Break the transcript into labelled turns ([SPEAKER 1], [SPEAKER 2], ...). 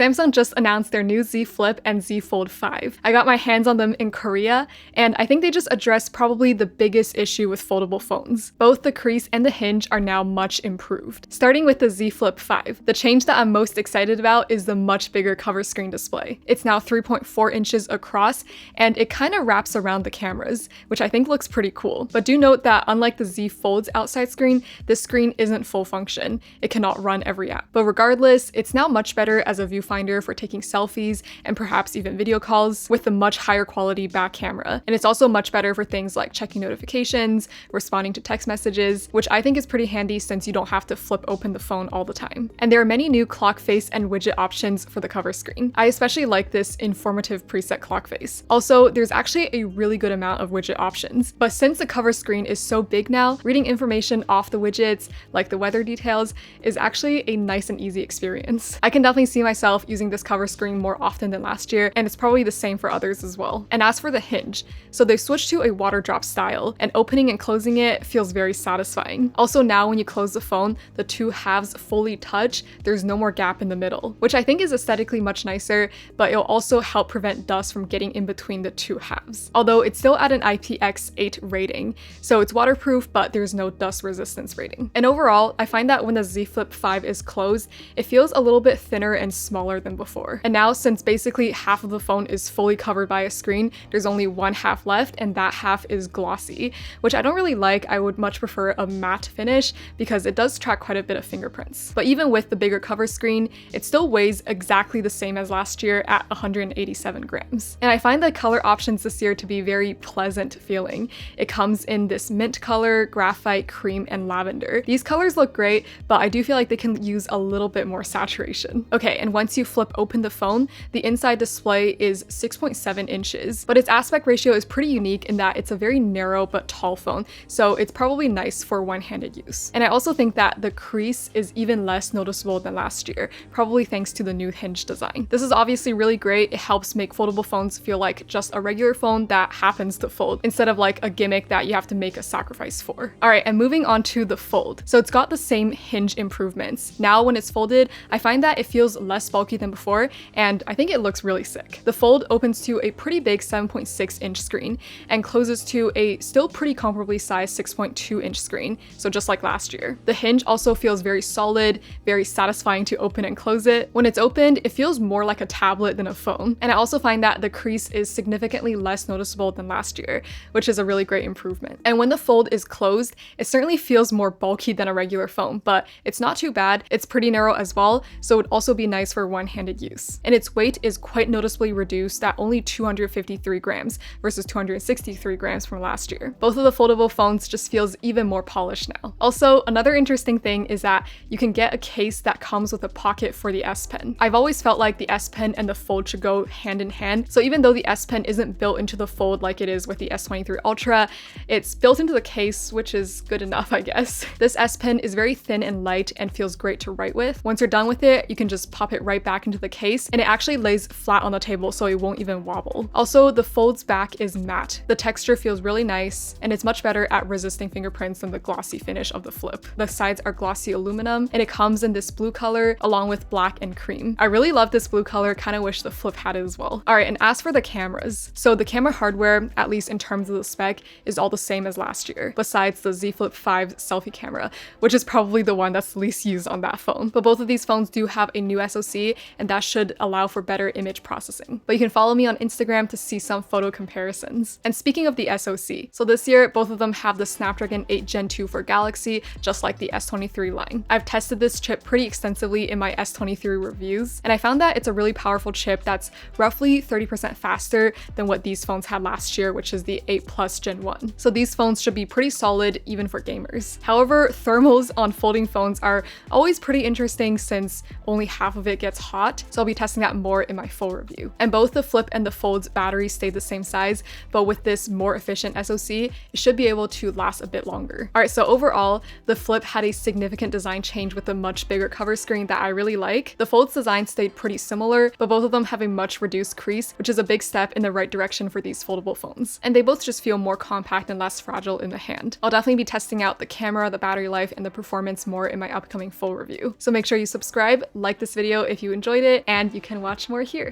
[SPEAKER 1] Samsung just announced their new Z Flip and Z Fold 5. I got my hands on them in Korea, and I think they just addressed probably the biggest issue with foldable phones. Both the crease and the hinge are now much improved. Starting with the Z Flip 5, the change that I'm most excited about is the much bigger cover screen display. It's now 3.4 inches across, and it kind of wraps around the cameras, which I think looks pretty cool. But do note that unlike the Z Fold's outside screen, this screen isn't full function. It cannot run every app. But regardless, it's now much better as a viewfinder for taking selfies and perhaps even video calls with a much higher quality back camera. And it's also much better for things like checking notifications, responding to text messages, which I think is pretty handy since you don't have to flip open the phone all the time. And there are many new clock face and widget options for the cover screen. I especially like this informative preset clock face. Also, there's actually a really good amount of widget options, but since the cover screen is so big now, reading information off the widgets, like the weather details, is actually a nice and easy experience. I can definitely see myself using this cover screen more often than last year, and it's probably the same for others as well. And as for the hinge, so they switched to a water drop style, and opening and closing it feels very satisfying. Also now when you close the phone, the two halves fully touch, there's no more gap in the middle, which I think is aesthetically much nicer, but it'll also help prevent dust from getting in between the two halves. Although it's still at an IPX8 rating, so it's waterproof, but there's no dust resistance rating. And overall, I find that when the Z Flip 5 is closed, it feels a little bit thinner and smaller than before. And now, since basically half of the phone is fully covered by a screen, there's only one half left, and that half is glossy, which I don't really like. I would much prefer a matte finish because it does track quite a bit of fingerprints. But even with the bigger cover screen, it still weighs exactly the same as last year at 187 grams. And I find the color options this year to be very pleasant feeling. It comes in this mint color, graphite, cream, and lavender. These colors look great, but I do feel like they can use a little bit more saturation. Okay, and once you flip open the phone, the inside display is 6.7 inches, but its aspect ratio is pretty unique in that it's a very narrow but tall phone, so it's probably nice for one-handed use. And I also think that the crease is even less noticeable than last year, probably thanks to the new hinge design. This is obviously really great. It helps make foldable phones feel like just a regular phone that happens to fold, instead of like a gimmick that you have to make a sacrifice for. All right, and moving on to the Fold. So it's got the same hinge improvements. Now when it's folded, I find that it feels less bulky than before, and I think it looks really sick. The Fold opens to a pretty big 7.6 inch screen and closes to a still pretty comparably sized 6.2 inch screen, so just like last year. The hinge also feels very solid, very satisfying to open and close it. When it's opened, it feels more like a tablet than a phone. And I also find that the crease is significantly less noticeable than last year, which is a really great improvement. And when the Fold is closed, it certainly feels more bulky than a regular phone, but it's not too bad. It's pretty narrow as well, so it would also be nice for one-handed use. And its weight is quite noticeably reduced at only 253 grams versus 263 grams from last year. Both of the foldable phones just feels even more polished now. Also, another interesting thing is that you can get a case that comes with a pocket for the S Pen. I've always felt like the S Pen and the Fold should go hand in hand, so even though the S Pen isn't built into the Fold like it is with the S23 Ultra, it's built into the case, which is good enough, I guess. This S Pen is very thin and light and feels great to write with. Once you're done with it, you can just pop it right back into the case, and it actually lays flat on the table so it won't even wobble. Also, the Fold's back is matte. The texture feels really nice, and it's much better at resisting fingerprints than the glossy finish of the Flip. The sides are glossy aluminum, and it comes in this blue color along with black and cream. I really love this blue color, kind of wish the Flip had it as well. All right, and as for the cameras, so the camera hardware, at least in terms of the spec, is all the same as last year, besides the Z Flip 5 selfie camera, which is probably the one that's least used on that phone. But both of these phones do have a new SoC, and that should allow for better image processing. But you can follow me on Instagram to see some photo comparisons. And speaking of the SoC, so this year, both of them have the Snapdragon 8 Gen 2 for Galaxy, just like the S23 line. I've tested this chip pretty extensively in my S23 reviews, and I found that it's a really powerful chip that's roughly 30% faster than what these phones had last year, which is the 8 Plus Gen 1. So these phones should be pretty solid even for gamers. However, thermals on folding phones are always pretty interesting since only half of it gets hot, so I'll be testing that more in my full review. And both the Flip and the Fold's batteries stay the same size, but with this more efficient SoC, it should be able to last a bit longer. All right, so overall, the Flip had a significant design change with a much bigger cover screen that I really like. The Fold's design stayed pretty similar, but both of them have a much reduced crease, which is a big step in the right direction for these foldable phones. And they both just feel more compact and less fragile in the hand. I'll definitely be testing out the camera, the battery life, and the performance more in my upcoming full review. So make sure you subscribe, like this video if you you enjoyed it, and you can watch more here.